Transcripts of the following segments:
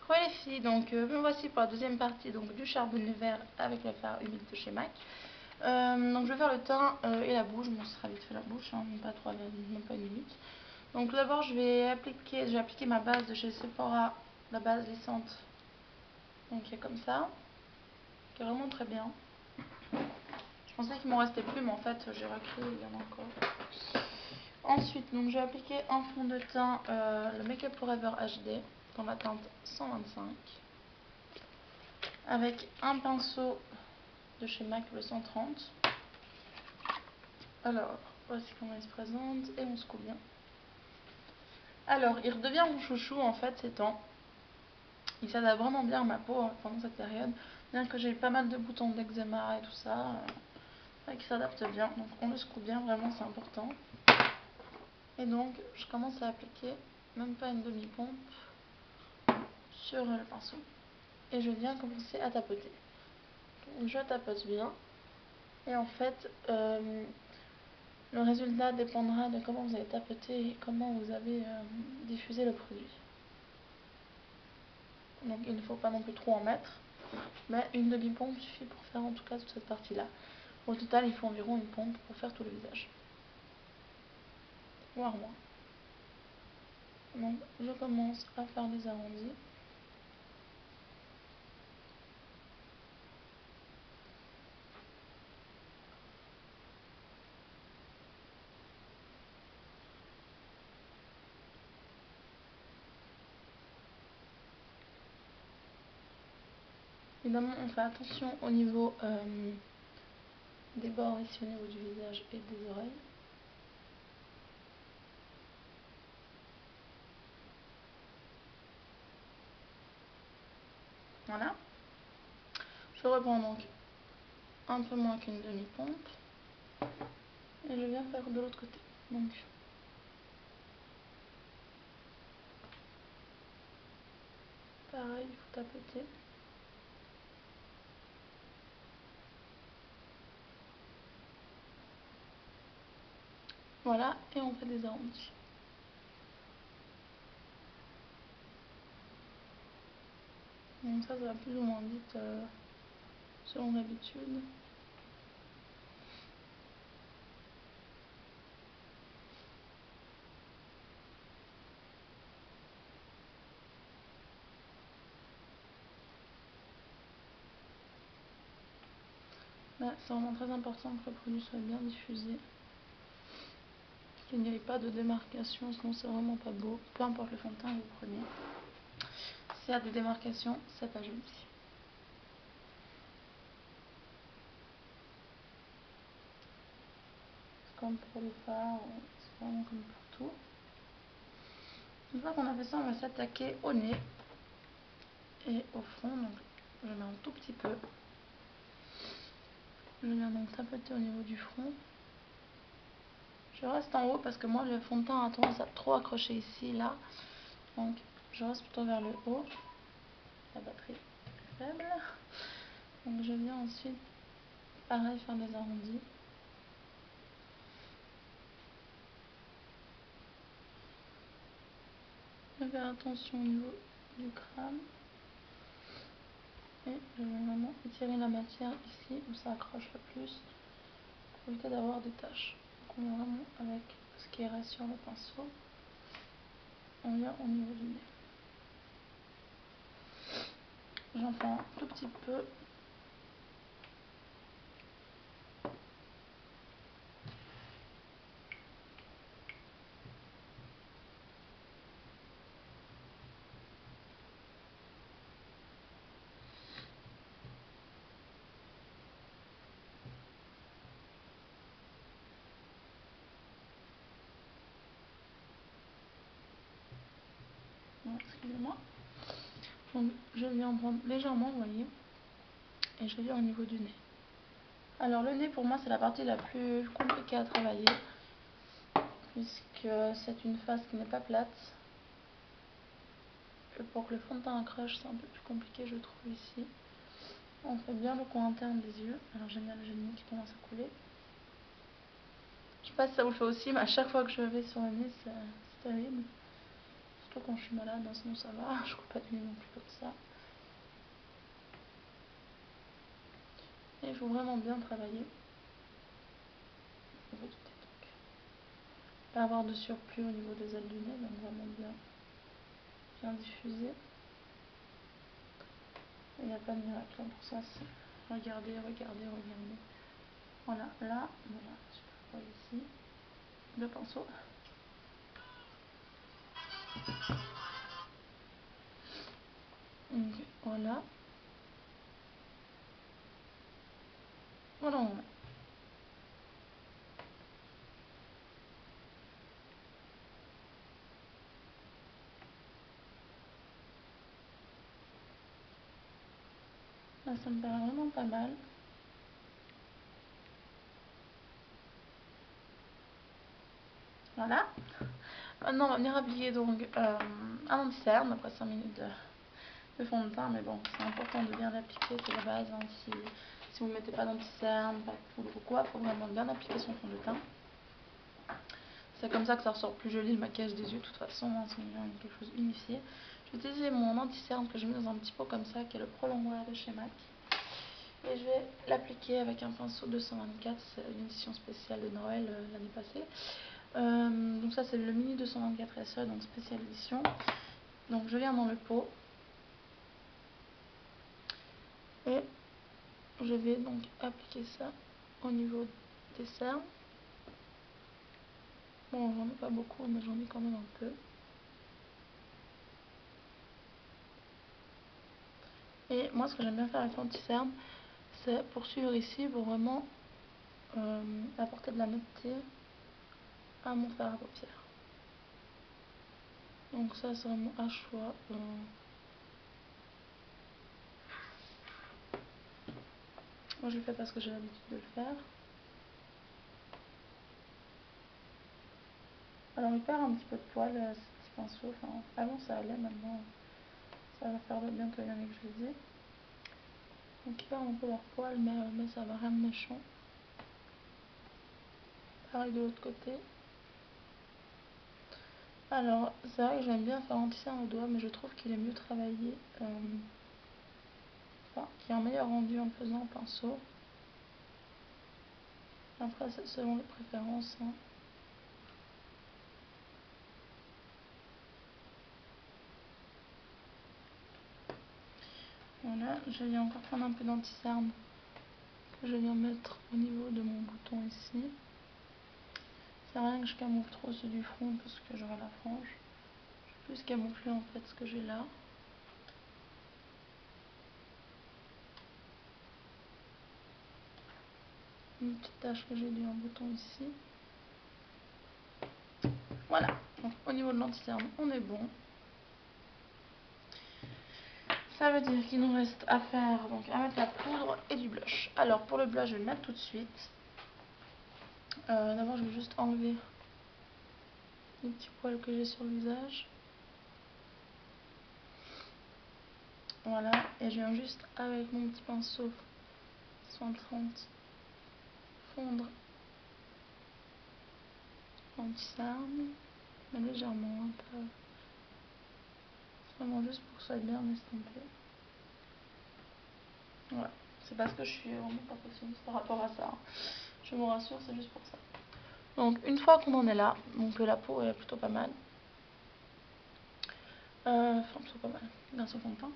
Ouais les filles, donc me voici pour la deuxième partie donc, du charbonné vert avec le fard humide de chez MAC. Donc je vais faire le teint et la bouche, bon ce sera vite fait la bouche, hein, même pas 3, même pas une minute. Donc tout d'abord je vais appliquer ma base de chez Sephora, la base lissante, donc qui est comme ça, qui est vraiment très bien. Je pensais qu'il m'en restait plus mais en fait j'ai recréé, il y en a encore. Ensuite donc je vais appliquer un fond de teint, le Make Up Forever HD dans la teinte 125 avec un pinceau de chez MAC le 130. Alors voici comment il se présente et on se couvre bien. Alors il redevient mon chouchou en fait ces temps. Il s'adapte vraiment bien à ma peau pendant cette période, bien que j'ai pas mal de boutons d'eczéma et tout ça, qui s'adapte bien, donc on le secoue bien, vraiment c'est important. Et donc je commence à appliquer même pas une demi-pompe sur le pinceau et je viens commencer à tapoter. Donc, je tapote bien et en fait le résultat dépendra de comment vous avez tapoté et comment vous avez diffusé le produit. Donc il ne faut pas non plus trop en mettre, mais une demi-pompe suffit pour faire en tout cas toute cette partie là. Au total il faut environ une pompe pour faire tout le visage, voire moins. Donc je commence à faire des arrondis. Évidemment on fait attention au niveau des bords ici au niveau du visage et des oreilles. Voilà. Je reprends donc un peu moins qu'une demi-pompe et je viens faire de l'autre côté. Donc pareil, il faut tapoter. Voilà, et on fait des arrondis. Donc ça va plus ou moins vite selon l'habitude. Là, c'est vraiment très important que le produit soit bien diffusé, qu'il n'y ait pas de démarcation, sinon c'est vraiment pas beau. Peu importe le fond de teint que vous prenez, s'il y a des démarcations, c'est pas joli. Comme pour le fard, c'est vraiment comme pour tout. Une fois qu'on a fait ça, on va s'attaquer au nez et au front. Donc je mets un tout petit peu. Je viens donc tapoter au niveau du front. Je reste en haut parce que moi le fond de teint a tendance à trop accrocher ici, là. Donc je reste plutôt vers le haut. La batterie est faible. Donc je viens ensuite, pareil, faire des arrondis. Je vais faire attention au niveau du crâne. Et je vais vraiment étirer la matière ici où ça accroche le plus pour éviter d'avoir des taches. Donc on vient vraiment avec ce qui reste sur le pinceau. On vient au niveau du nez. J'en prends un tout petit peu. Excusez-moi. Donc je viens prendre légèrement, vous voyez, et je viens au niveau du nez. Alors le nez pour moi c'est la partie la plus compliquée à travailler, puisque c'est une face qui n'est pas plate. Et pour que le fond de teint accroche, c'est un peu plus compliqué je trouve ici. On fait bien le coin interne des yeux. Alors j'aime bien le nez qui commence à couler. Je sais pas si ça vous le fait aussi, mais à chaque fois que je vais sur le nez, c'est terrible. Surtout quand je suis malade, sinon ça va. Je coupe pas du nez non plus comme ça. Et il faut vraiment bien travailler. Pas avoir de surplus au niveau des ailes du nez, donc vraiment bien diffuser. Il n'y a pas de miracle hein, pour ça, c'est regarder. Voilà, là, voilà, je vois ici, le pinceau. Donc, voilà. Voilà, on a. Là, ça me paraît vraiment pas mal. Voilà. Maintenant, on va venir appliquer donc un anti-cerne après 5 minutes de fond de teint. Mais bon, c'est important de bien l'appliquer, c'est la base. Hein. Si vous ne mettez pas d'anti-cerne, pas de poudre ou quoi, il faut vraiment bien appliquer son fond de teint. C'est comme ça que ça ressort plus joli le maquillage des yeux. De toute façon, hein, c'est quelque chose unifié. Je vais utiliser mon anti-cerne que j'ai mis dans un petit pot comme ça, qui est le Prolongwear de chez MAC. Et je vais l'appliquer avec un pinceau 224, c'est une édition spéciale de Noël l'année passée. Donc ça c'est le mini 224 SE, donc spéciale édition. Donc je viens dans le pot. Et je vais donc appliquer ça au niveau des cernes. Bon, j'en ai pas beaucoup, mais j'en ai quand même un peu. Et moi, ce que j'aime bien faire avec l'anti-cerne, c'est poursuivre ici pour vraiment apporter de la netteté à mon fard à paupières. Donc ça, c'est vraiment un choix. Moi, je le fais parce que j'ai l'habitude de le faire. Alors, il perd un petit peu de poil, ce petit pinceau. Enfin, avant, ça allait, maintenant, ça va faire bientôt une année que je les ai. Donc, ils perdent un peu leur poil, mais ça va, rien de méchant. Pareil de l'autre côté. Alors, c'est vrai que j'aime bien faire l'anti-cerne au doigt, mais je trouve qu'il est mieux travaillé. Enfin, qu'il y a un meilleur rendu en le faisant au pinceau. Après, c'est selon les préférences. Hein. Voilà, je viens encore prendre un peu d'anti-cerne que je viens mettre au niveau de mon bouton ici. C'est rien que je camoufle trop ceux du front parce que j'aurai la frange. Je vais plus camoufler en fait ce que j'ai là. Une petite tache que j'ai dû un bouton ici. Voilà, donc au niveau de l'anti-cerne, on est bon. Ça veut dire qu'il nous reste à faire, donc à mettre la poudre et du blush. Alors pour le blush, je vais le mettre tout de suite. D'abord, je vais juste enlever les petits poils que j'ai sur le visage. Voilà, et je viens juste avec mon petit pinceau 130 fondre l'anti-cerne, mais légèrement, un peu. Vraiment juste pour que ça soit bien estampé. Voilà, c'est parce que je suis vraiment perfectionniste par rapport à ça. Je vous rassure, c'est juste pour ça. Donc une fois qu'on en est là, donc la peau est plutôt pas mal. Enfin, plutôt pas mal, grâce au fond de teint.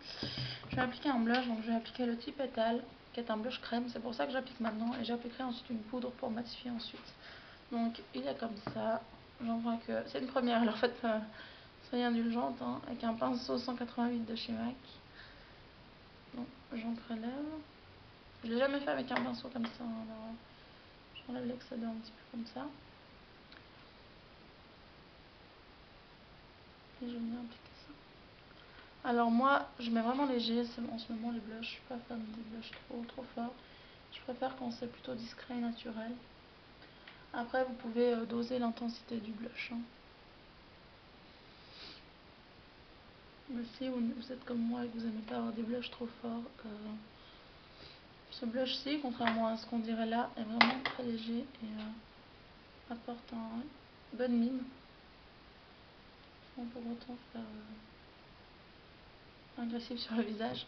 Je vais appliquer un blush, donc je vais appliquer le Tip Petal, qui est un blush crème. C'est pour ça que j'applique maintenant, et j'appliquerai ensuite une poudre pour matifier ensuite. Donc il est comme ça. J'en vois que c'est une première, alors faites soyez indulgente, hein, avec un pinceau 188 de chez MAC. Donc j'en prélève. Je l'ai jamais fait avec un pinceau comme ça, hein, alors j'enlève l'excédent un petit peu comme ça. Et je viens appliquer ça. Alors moi, je mets vraiment léger, en ce moment les blushs, je suis pas fan des blushs trop forts. Je préfère quand c'est plutôt discret et naturel. Après, vous pouvez doser l'intensité du blush. Hein. Mais si vous êtes comme moi et que vous n'aimez pas avoir des blushs trop forts, ce blush-ci, contrairement à ce qu'on dirait là, est vraiment très léger et apporte une bonne mine. Sans pour autant faire agressif sur le visage.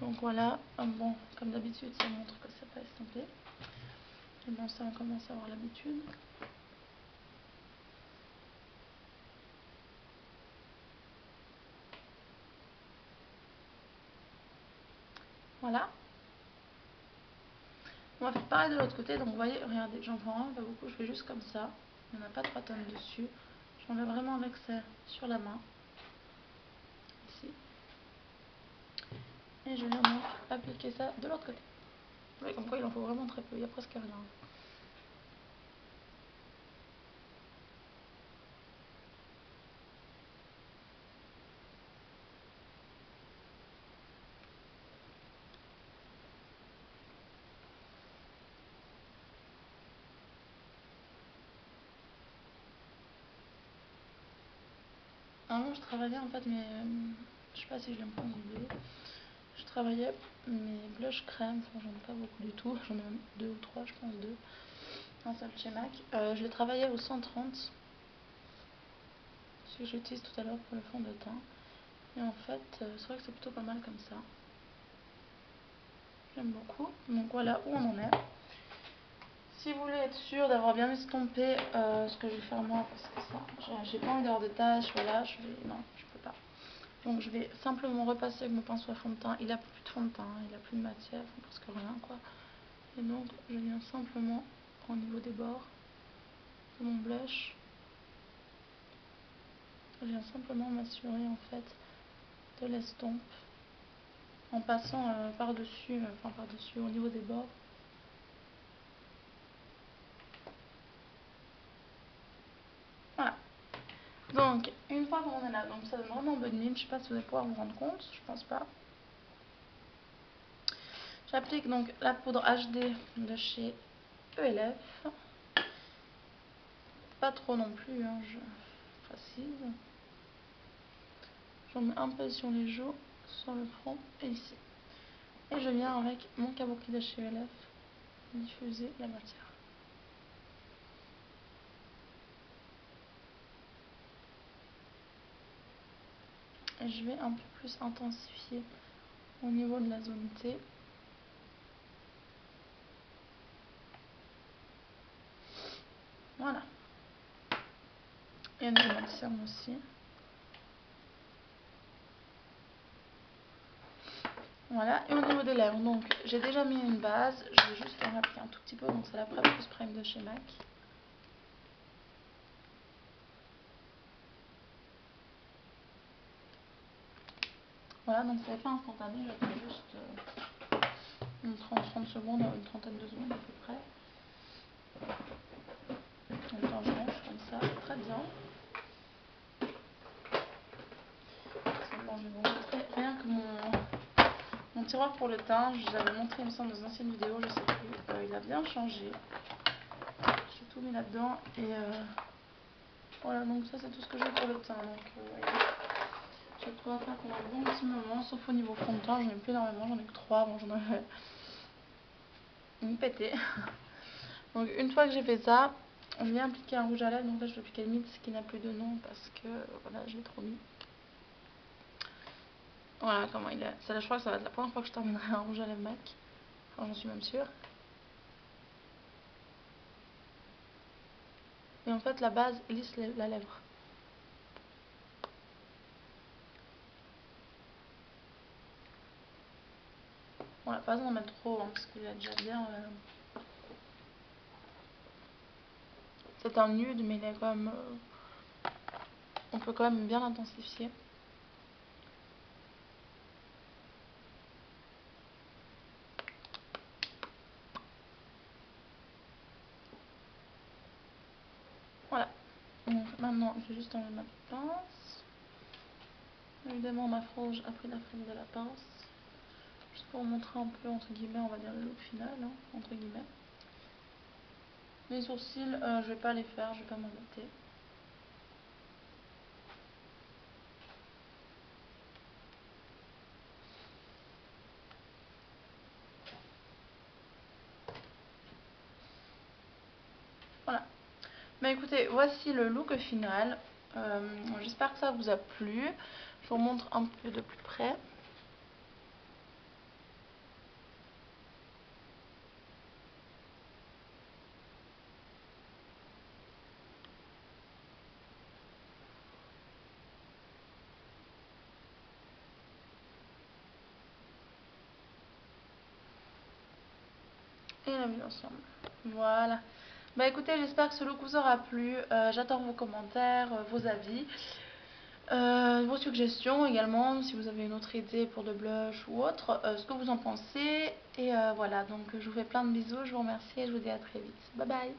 Donc voilà, bon, comme d'habitude, ça montre que c'est pas estampé. Et bon, ça, on commence à avoir l'habitude. Voilà. On va faire pareil de l'autre côté. Donc vous voyez, regardez, j'en prends un, pas beaucoup, je fais juste comme ça. Il n'y en a pas 3 tonnes dessus. J'enlève vraiment l'excès sur la main. Ici. Et je viens donc appliquer ça de l'autre côté. Vous voyez comme quoi il en faut vraiment très peu, il n'y a presque rien. Avant je travaillais en fait mais je sais pas si je l'ai encore en vidéo. Je travaillais mes blush crème, enfin j'en ai pas beaucoup du tout, j'en ai même 2 ou 3 je pense, 2. Un seul chez MAC. Je les travaillais au 130. Ce que j'utilise tout à l'heure pour le fond de teint. Et en fait c'est vrai que c'est plutôt pas mal comme ça. J'aime beaucoup. Donc voilà où on en est. Si vous voulez être sûr d'avoir bien estompé ce que je vais faire moi, parce que ça, j'ai pas envie d'avoir de taches, voilà, non, je peux pas. Donc je vais simplement repasser avec mon pinceau à fond de teint. Il a plus de fond de teint, il a plus de matière, enfin, presque rien quoi. Et donc je viens simplement au niveau des bords de mon blush. Je viens simplement m'assurer en fait de l'estompe en passant par-dessus, enfin par-dessus au niveau des bords. Voilà. Donc, une fois qu'on est là, donc ça donne vraiment bonne mine. Je sais pas si vous allez pouvoir vous rendre compte, je pense pas. J'applique donc la poudre HD de chez ELF. Pas trop non plus, hein, je précise. J'en mets un peu sur les joues, sur le front et ici. Et je viens avec mon kabuki de chez ELF diffuser la matière. Et je vais un peu plus intensifier au niveau de la zone T. Voilà. Et au niveau de la cerne aussi. Voilà, et au niveau des lèvres, donc j'ai déjà mis une base, je vais juste en appliquer un tout petit peu, donc c'est la Plus Prime de chez MAC. Voilà, donc c'est l'effet instantané, j'applique juste une 30 secondes, une trentaine de secondes à peu près. Donc je range comme ça, très bien. Bon, je vais vous montrer rien que mon tiroir pour le teint, je vous avais montré il me semble dans une ancienne vidéo, je sais plus, il a bien changé. J'ai tout mis là-dedans et voilà, donc ça c'est tout ce que j'ai pour le teint. Donc j'ai trouvé à faire pendant un bon petit moment, sauf au niveau fond de teint, j'en ai plus énormément, j'en ai que 3, bon j'en avais une pété. Donc une fois que j'ai fait ça, je viens appliquer un rouge à lèvres, donc là je vais appliquer le Mix qui n'a plus de nom parce que voilà, je l'ai trop mis. Voilà comment il est. Ça, je crois que ça va être la première fois que je terminerai un rouge à lèvres MAC. Enfin, j'en suis même sûre. Et en fait, la base lisse la lèvre. Voilà, pas besoin d'en mettre trop, hein, parce qu'il a déjà bien. C'est un nude, mais il est quand même. On peut quand même bien l'intensifier. Voilà. Donc maintenant, je vais juste enlever ma pince. Évidemment, ma frange a pris la forme de la pince. Juste pour montrer un peu, entre guillemets, on va dire le look final, hein, entre guillemets. Les sourcils, je vais pas les faire, je vais pas m'embêter. Voilà. Mais écoutez, voici le look final. J'espère que ça vous a plu. Je vous montre un peu de plus près. et la vue d'ensemble. Voilà. Bah écoutez, j'espère que ce look vous aura plu. J'attends vos commentaires, vos avis, vos suggestions également, si vous avez une autre idée pour de blush ou autre, ce que vous en pensez. Et voilà, donc je vous fais plein de bisous, je vous remercie et je vous dis à très vite. Bye bye.